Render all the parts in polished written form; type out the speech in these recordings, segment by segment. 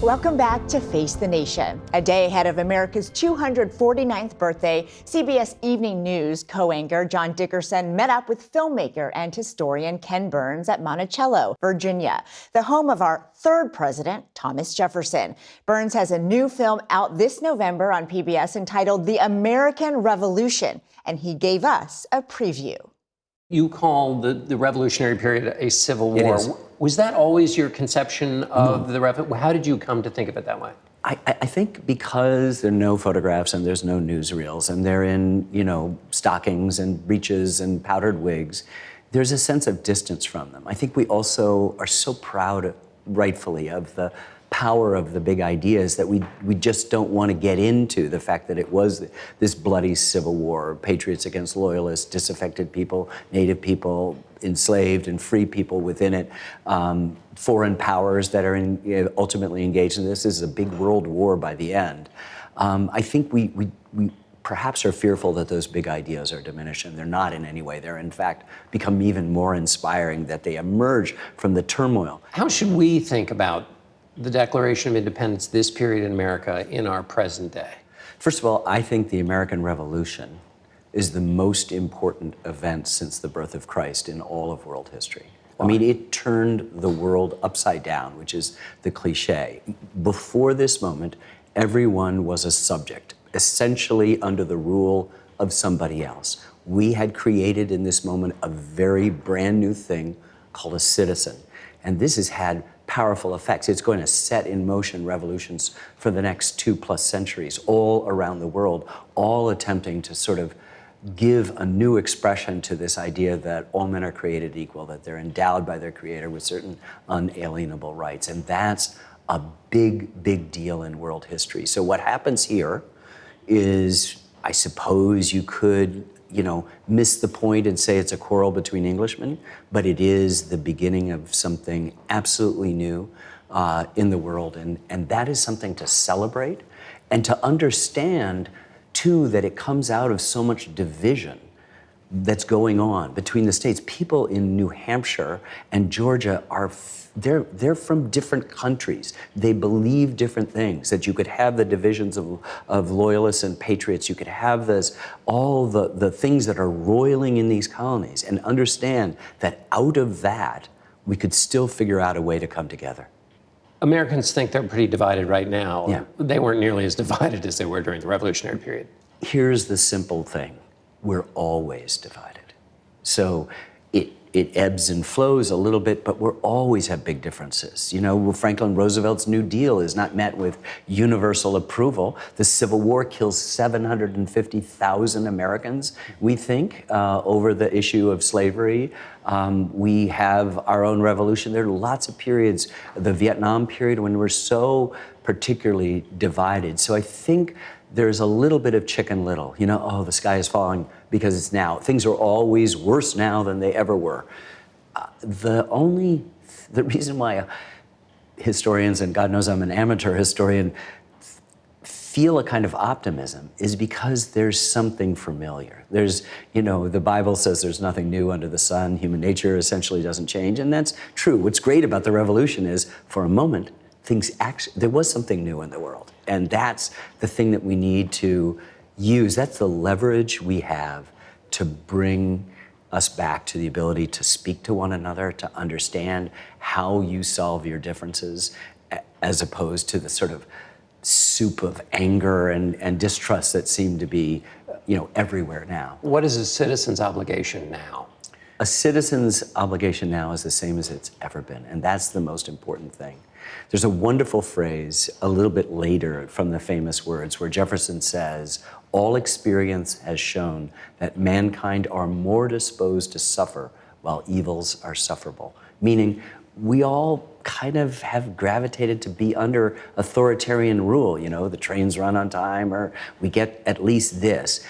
Welcome back to Face the Nation. A day ahead of America's 249th birthday, CBS Evening News co-anchor John Dickerson met up with filmmaker and historian Ken Burns at Monticello, Virginia, the home of our third president, Thomas Jefferson. Burns has a new film out this November on PBS entitled The American Revolution, and he gave us a preview. You call the Revolutionary period a civil war. It is. Was that always your conception of the revolution? How did you come to think of it that way? I think because there are no photographs and there's no newsreels and they're in, stockings and breeches and powdered wigs, there's a sense of distance from them. I think we also are so proud, rightfully, of the power of the big ideas that we just don't want to get into the fact that it was this bloody civil war, patriots against loyalists, disaffected people, native people, enslaved and free people within it, foreign powers that are ultimately engaged in this. This is a big world war by the end. I think we perhaps are fearful that those big ideas are diminished, and they're not in any way. They're in fact become even more inspiring, that they emerge from the turmoil. How should we think about the Declaration of Independence, this period in America, in our present day? First of all, I think the American Revolution is the most important event since the birth of Christ in all of world history. I mean, it turned the world upside down, which is the cliche. Before this moment, everyone was a subject, essentially under the rule of somebody else. We had created in this moment a very brand new thing called a citizen. And this has had powerful effects. It's going to set in motion revolutions for the next 2+ centuries all around the world, all attempting to sort of give a new expression to this idea that all men are created equal, that they're endowed by their creator with certain unalienable rights. And that's a big, big deal in world history. So what happens here is, I suppose you could miss the point and say it's a quarrel between Englishmen, but it is the beginning of something absolutely new in the world. And that is something to celebrate and to understand, too, that it comes out of so much division that's going on between the states. People in New Hampshire and Georgia they're from different countries. They believe different things, that you could have the divisions of loyalists and patriots. You could have all the things that are roiling in these colonies, and understand that out of that, we could still figure out a way to come together. Americans think they're pretty divided right now. Yeah. They weren't nearly as divided as they were during the Revolutionary period. Here's the simple thing. We're always divided. So it ebbs and flows a little bit, but we'll always have big differences. Franklin Roosevelt's New Deal is not met with universal approval. The Civil War kills 750,000 Americans, we think, over the issue of slavery. We have our own revolution. There are lots of periods, the Vietnam period, when we're so particularly divided. So I think there's a little bit of Chicken Little. The sky is falling because it's now. Things are always worse now than they ever were. The reason why historians, and God knows I'm an amateur historian, feel a kind of optimism is because there's something familiar. There's, the Bible says there's nothing new under the sun. Human nature essentially doesn't change, and that's true. What's great about the revolution is, for a moment, there was something new in the world. And that's the thing that we need to use. That's the leverage we have to bring us back to the ability to speak to one another, to understand how you solve your differences, as opposed to the sort of soup of anger and distrust that seem to be, everywhere now. What is a citizen's obligation now? A citizen's obligation now is the same as it's ever been, and that's the most important thing. There's a wonderful phrase a little bit later from the famous words where Jefferson says, "All experience has shown that mankind are more disposed to suffer while evils are sufferable." Meaning, we all kind of have gravitated to be under authoritarian rule. The trains run on time, or we get at least this.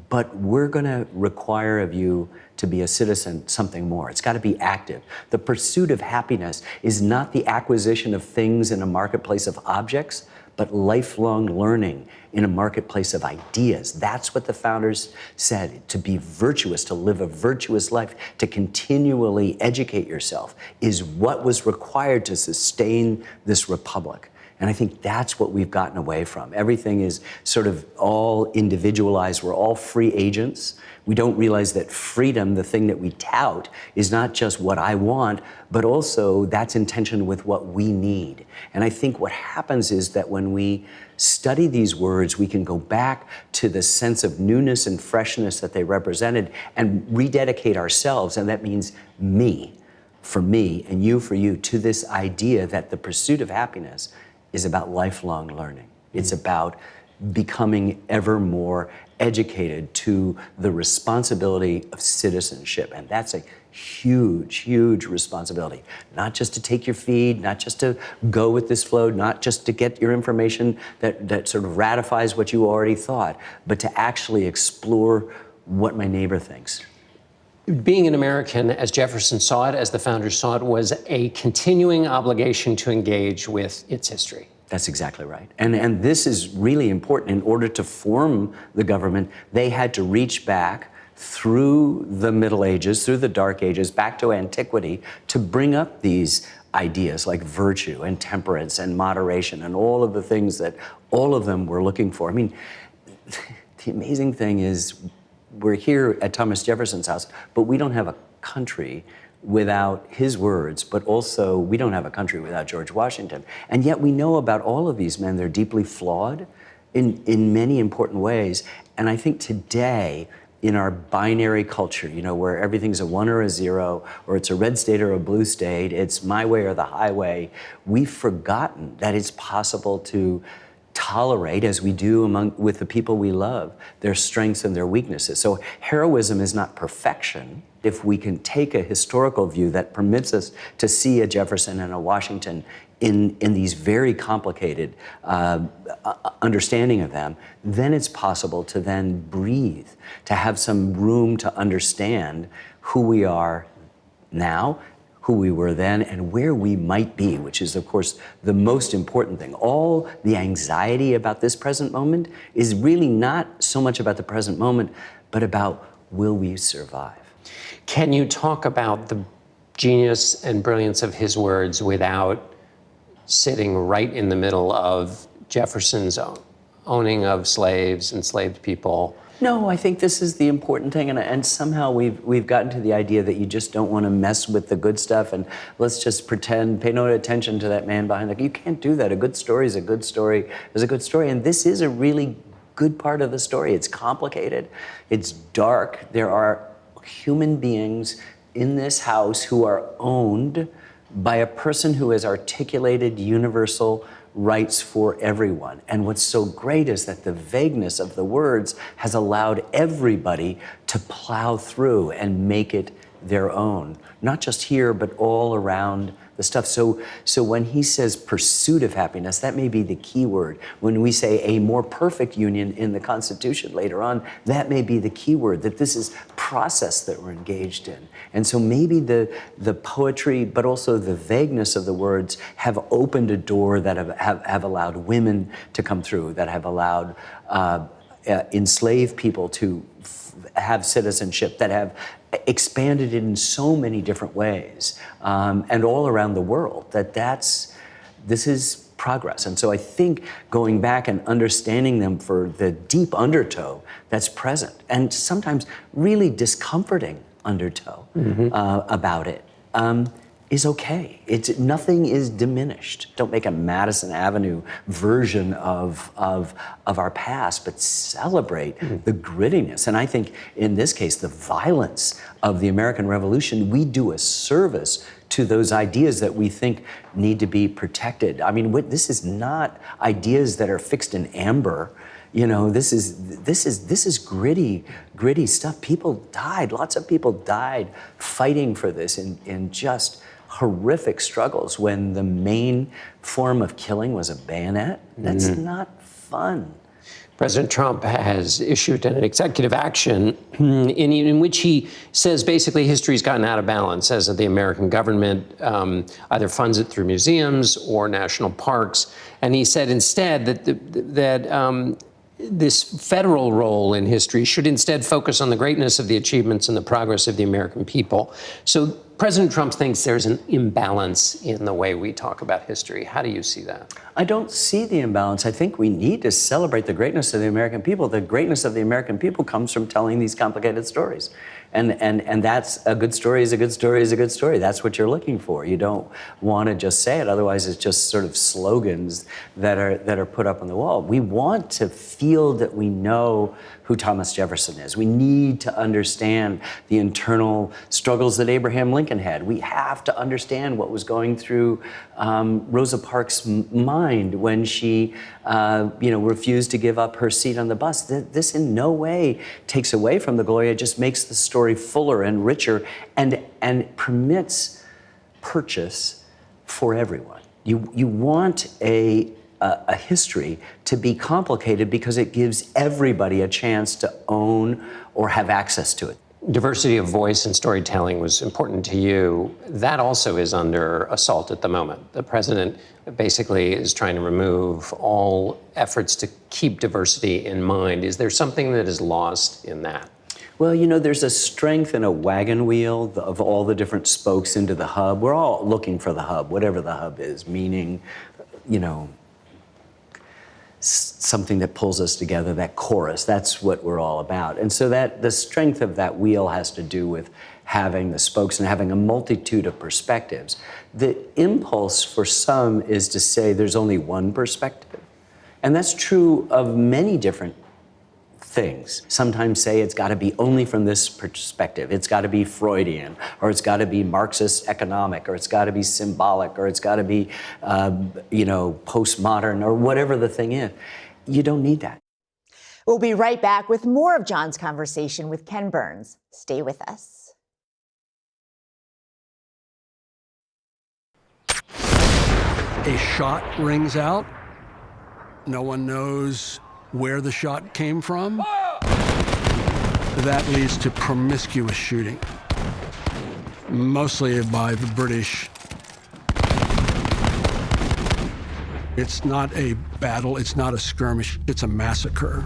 But we're going to require of you to be a citizen something more. It's got to be active. The pursuit of happiness is not the acquisition of things in a marketplace of objects, but lifelong learning in a marketplace of ideas. That's what the founders said. To be virtuous, to live a virtuous life, to continually educate yourself is what was required to sustain this republic. And I think that's what we've gotten away from. Everything is sort of all individualized. We're all free agents. We don't realize that freedom, the thing that we tout, is not just what I want, but also that's in tension with what we need. And I think what happens is that when we study these words, we can go back to the sense of newness and freshness that they represented and rededicate ourselves, and that means me for me and you for you, to this idea that the pursuit of happiness is about lifelong learning. It's about becoming ever more educated to the responsibility of citizenship. And that's a huge, huge responsibility. Not just to take your feed, not just to go with this flow, not just to get your information that sort of ratifies what you already thought, but to actually explore what my neighbor thinks. Being an American, as Jefferson saw it, as the founders saw it, was a continuing obligation to engage with its history. That's exactly right. And this is really important. In order to form the government, they had to reach back through the Middle Ages, through the Dark Ages, back to antiquity, to bring up these ideas like virtue and temperance and moderation and all of the things that all of them were looking for. I mean, the amazing thing is we're here at Thomas Jefferson's house, but we don't have a country without his words, but also we don't have a country without George Washington. And yet we know about all of these men. They're deeply flawed in many important ways. And I think today, in our binary culture, you know, where everything's a 1 or a 0, or it's a red state or a blue state, it's my way or the highway, we've forgotten that it's possible to tolerate, as we do with the people we love, their strengths and their weaknesses. So heroism is not perfection. If we can take a historical view that permits us to see a Jefferson and a Washington in these very complicated understanding of them, then it's possible to then breathe, to have some room to understand who we are now, who we were then, and where we might be, which is, of course, the most important thing. All the anxiety about this present moment is really not so much about the present moment, but about, will we survive? Can you talk about the genius and brilliance of his words without sitting right in the middle of Jefferson's owning of slaves, enslaved people? No, I think this is the important thing, and somehow we've gotten to the idea that you just don't want to mess with the good stuff, and let's just pretend, pay no attention to that man behind the... You can't do that. A good story is a good story is a good story, and this is a really good part of the story. It's complicated, it's dark. There are human beings in this house who are owned by a person who has articulated universal rights for everyone. And what's so great is that the vagueness of the words has allowed everybody to plow through and make it their own, not just here, but all around the stuff. So when he says pursuit of happiness, that may be the key word. When we say a more perfect union in the Constitution later on, that may be the key word, that this is process that we're engaged in. And so maybe the poetry, but also the vagueness of the words have opened a door that have allowed women to come through, that have allowed enslaved people to have citizenship, that have expanded it in so many different ways, and all around the world, this is progress. And so I think going back and understanding them for the deep undertow that's present, and sometimes really discomforting undertow about it, is okay. Nothing is diminished. Don't make a Madison Avenue version of our past, but celebrate the grittiness. And I think in this case, the violence of the American Revolution, we do a service to those ideas that we think need to be protected. I mean, this is not ideas that are fixed in amber. You know, this is gritty stuff. People died. Lots of people died fighting for this in just horrific struggles when the main form of killing was a bayonet. That's not fun. President Trump has issued an executive action in which he says basically history's gotten out of balance, as the American government either funds it through museums or national parks. And he said instead that this federal role in history should instead focus on the greatness of the achievements and the progress of the American people. So President Trump thinks there's an imbalance in the way we talk about history. How do you see that? I don't see the imbalance. I think we need to celebrate the greatness of the American people. The greatness of the American people comes from telling these complicated stories. And that's a good story is a good story is a good story. That's what you're looking for. You don't want to just say it. Otherwise, it's just sort of slogans that are put up on the wall. We want to feel that we know who Thomas Jefferson is. We need to understand the internal struggles that Abraham Lincoln had. We have to understand what was going through Rosa Parks' mind when she refused to give up her seat on the bus. This in no way takes away from the glory. It just makes the story fuller and richer and permits purchase for everyone. You want a history to be complicated because it gives everybody a chance to own or have access to it. Diversity of voice and storytelling was important to you. That also is under assault at the moment. The president basically is trying to remove all efforts to keep diversity in mind. Is there something that is lost in that? Well, there's a strength in a wagon wheel of all the different spokes into the hub. We're all looking for the hub, whatever the hub is, meaning, something that pulls us together, that chorus, that's what we're all about. And so that the strength of that wheel has to do with having the spokes and having a multitude of perspectives. The impulse for some is to say there's only one perspective. And that's true of many different things. Sometimes say it's got to be only from this perspective. It's got to be Freudian, or it's got to be Marxist economic, or it's got to be symbolic, or it's got to be, postmodern, or whatever the thing is. You don't need that. We'll be right back with more of John's conversation with Ken Burns. Stay with us. A shot rings out. No one knows where the shot came from. That leads to promiscuous shooting, mostly by the British. It's not a battle, it's not a skirmish, it's a massacre.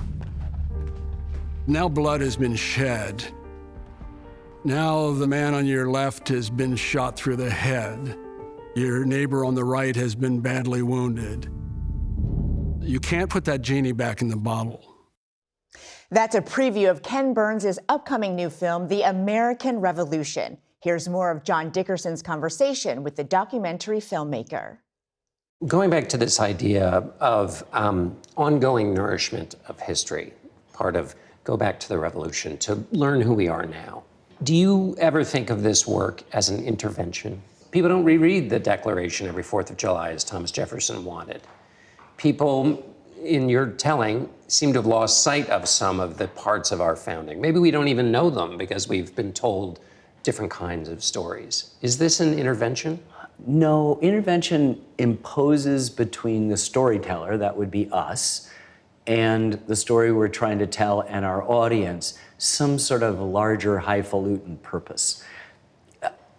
Now blood has been shed. Now the man on your left has been shot through the head. Your neighbor on the right has been badly wounded. You can't put that genie back in the bottle. That's a preview of Ken Burns' upcoming new film, The American Revolution. Here's more of John Dickerson's conversation with the documentary filmmaker. Going back to this idea of ongoing nourishment of history, part of go back to the revolution, to learn who we are now. Do you ever think of this work as an intervention? People don't reread the Declaration every 4th of July as Thomas Jefferson wanted. People in your telling seem to have lost sight of some of the parts of our founding. Maybe we don't even know them because we've been told different kinds of stories. Is this an intervention? No, intervention imposes between the storyteller, that would be us, and the story we're trying to tell and our audience some sort of larger highfalutin purpose.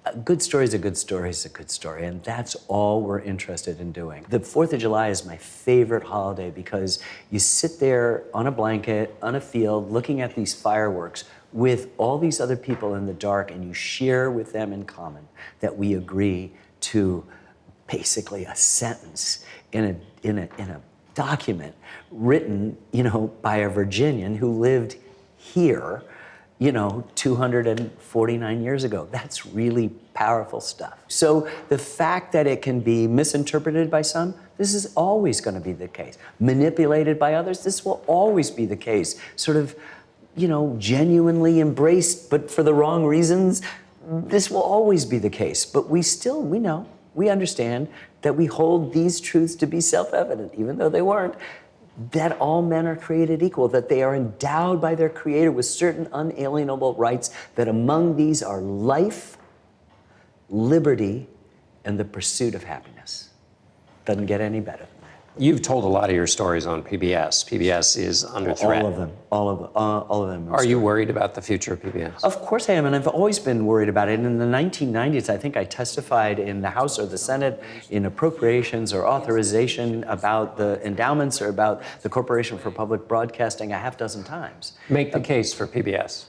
A good story is a good story is a good story, and that's all we're interested in doing. The 4th of July is my favorite holiday because you sit there on a blanket, on a field, looking at these fireworks with all these other people in the dark, and you share with them in common that we agree to basically a sentence in a document written, by a Virginian who lived here, 249 years ago. That's really powerful stuff. So the fact that it can be misinterpreted by some, this is always going to be the case. Manipulated by others, this will always be the case. Sort of, genuinely embraced, but for the wrong reasons, this will always be the case. But we know, we understand that we hold these truths to be self-evident, even though they weren't. That all men are created equal, that they are endowed by their Creator with certain unalienable rights, that among these are life, liberty, and the pursuit of happiness. Doesn't get any better than that. You've told a lot of your stories on PBS. PBS is under threat. All of them. Are you worried about the future of PBS? Of course I am, and I've always been worried about it. And in the 1990s, I think I testified in the House or the Senate in appropriations or authorization about the endowments or about the Corporation for Public Broadcasting a half dozen times. Make the case for PBS.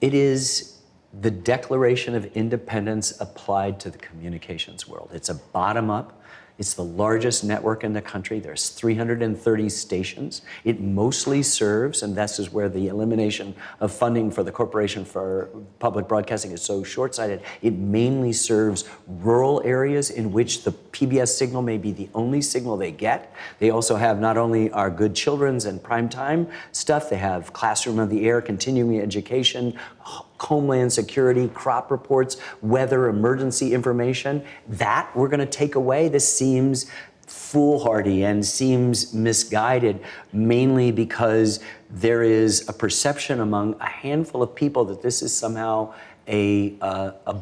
It is the Declaration of Independence applied to the communications world. It's a bottom-up. It's the largest network in the country. There's 330 stations. It mostly serves, and this is where the elimination of funding for the Corporation for Public Broadcasting is so short-sighted. It mainly serves rural areas in which the PBS signal may be the only signal they get. They also have not only our Good Children's and primetime stuff, they have Classroom of the Air, continuing education, Homeland Security, crop reports, weather, emergency information. That we're going to take away. This seems foolhardy and seems misguided, mainly because there is a perception among a handful of people that this is somehow a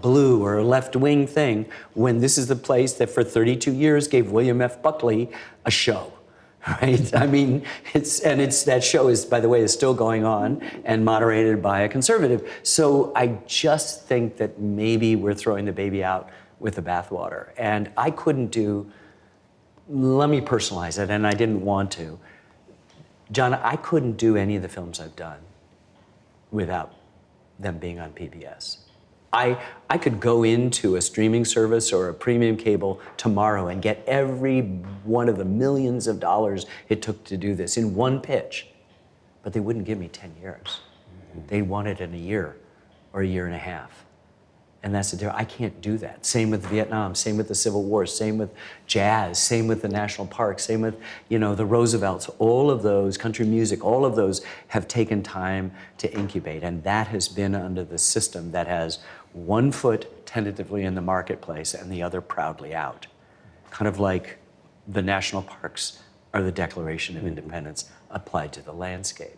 blue or a left-wing thing, when this is the place that for 32 years gave William F. Buckley a show. Right? I mean, that show is, by the way, is still going on and moderated by a conservative. So I just think that maybe we're throwing the baby out with the bathwater. And I couldn't do, let me personalize it, and I didn't want to. John, I couldn't do any of the films I've done without them being on PBS. I could go into a streaming service or a premium cable tomorrow and get every one of the millions of dollars it took to do this in one pitch, but they wouldn't give me 10 years. They want it in a year or a year and a half. And that's the difference. I can't do that. Same with Vietnam, same with the Civil War, same with jazz, same with the national parks, same with, the Roosevelts. All of those, country music, all of those have taken time to incubate. And that has been under the system that has one foot tentatively in the marketplace and the other proudly out. Kind of like the national parks or the Declaration of Independence applied to the landscape.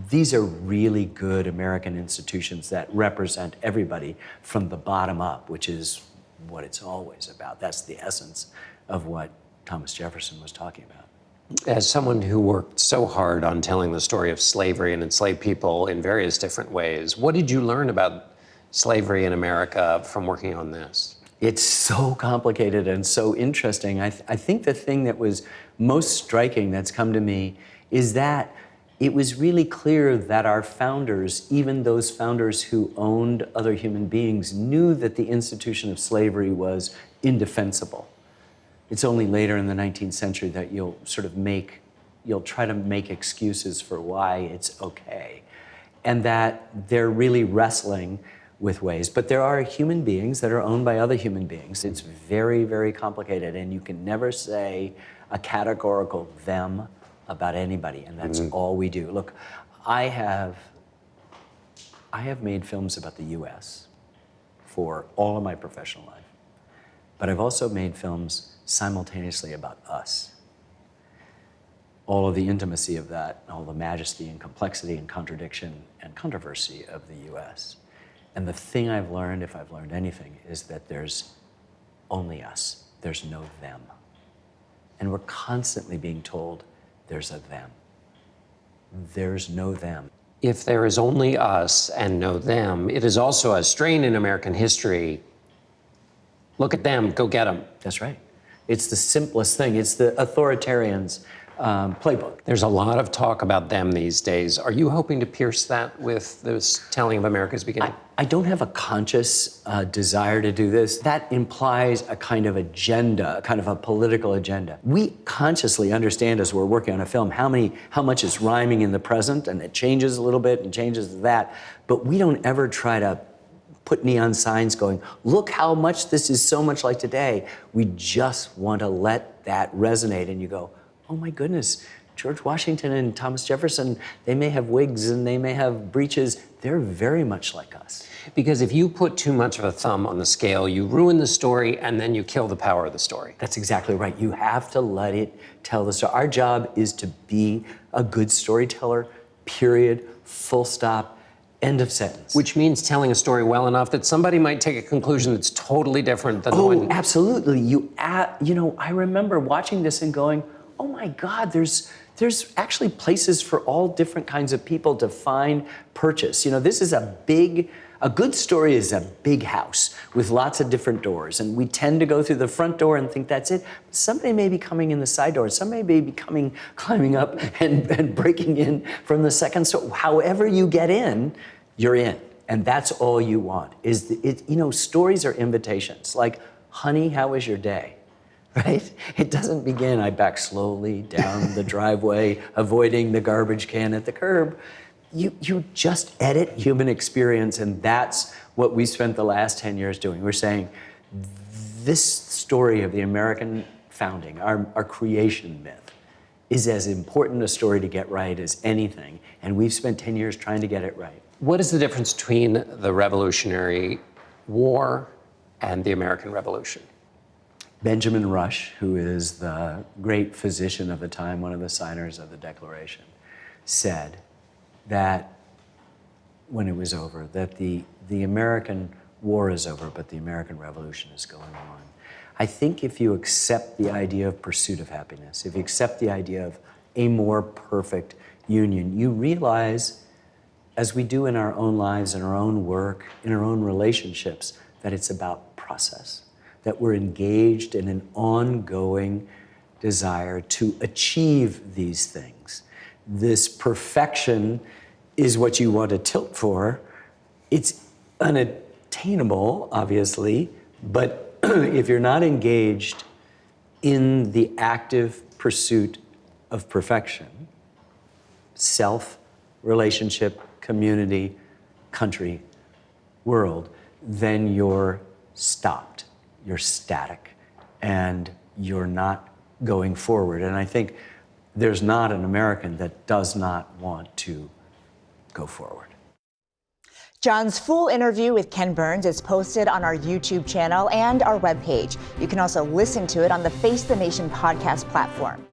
These are really good American institutions that represent everybody from the bottom up, which is what it's always about. That's the essence of what Thomas Jefferson was talking about. As someone who worked so hard on telling the story of slavery and enslaved people in various different ways, what did you learn about slavery in America from working on this? It's so complicated and so interesting. I think the thing that was most striking that's come to me is that it was really clear that our founders, even those founders who owned other human beings, knew that the institution of slavery was indefensible. It's only later in the 19th century that you'll try to make excuses for why it's okay. And that they're really wrestling with ways. But there are human beings that are owned by other human beings. It's very, very complicated, and you can never say a categorical them about anybody, and that's all we do. Look, I have made films about the US for all of my professional life, but I've also made films simultaneously about us. All of the intimacy of that, all the majesty and complexity and contradiction and controversy of the US. And the thing I've learned, if I've learned anything, is that there's only us. There's no them. And we're constantly being told there's a them. There's no them. If there is only us and no them, it is also a strain in American history. Look at them, go get them. That's right. It's the simplest thing. It's the authoritarian's playbook. There's a lot of talk about them these days. Are you hoping to pierce that with this telling of America's beginning? I don't have a conscious desire to do this. That implies a kind of agenda, a kind of a political agenda. We consciously understand as we're working on a film how much is rhyming in the present, and it changes a little bit and changes that, but we don't ever try to put neon signs going, look how much this is so much like today. We just want to let that resonate, and you go, oh my goodness, George Washington and Thomas Jefferson, they may have wigs and they may have breeches. They're very much like us. Because if you put too much of a thumb on the scale, you ruin the story and then you kill the power of the story. That's exactly right. You have to let it tell the story. Our job is to be a good storyteller, period, full stop, end of sentence. Which means telling a story well enough that somebody might take a conclusion that's totally different than the one. one. Absolutely. I remember watching this and going, oh my God, there's actually places for all different kinds of people to find purchase. This is a good story is a big house with lots of different doors, and we tend to go through the front door and think that's it. Somebody may be coming in the side door, somebody may be climbing up and breaking in from the second store. However you get in, you're in. And that's all you want. Stories are invitations. Like, honey, how was your day? Right? It doesn't begin, I back slowly down the driveway, avoiding the garbage can at the curb. You just edit human experience, and that's what we spent the last 10 years doing. We're saying, this story of the American founding, our creation myth, is as important a story to get right as anything, and we've spent 10 years trying to get it right. What is the difference between the Revolutionary War and the American Revolution? Benjamin Rush, who is the great physician of the time, one of the signers of the Declaration, said that when it was over, that the American war is over, but the American Revolution is going on. I think if you accept the idea of pursuit of happiness, if you accept the idea of a more perfect union, you realize, as we do in our own lives, in our own work, in our own relationships, that it's about process, that we're engaged in an ongoing desire to achieve these things. This perfection is what you want to tilt for. It's unattainable, obviously, but if you're not engaged in the active pursuit of perfection, self, relationship, community, country, world, then you're stopped, you're static, and you're not going forward. And I think there's not an American that does not want to go forward. John's full interview with Ken Burns is posted on our YouTube channel and our webpage. You can also listen to it on the Face the Nation podcast platform.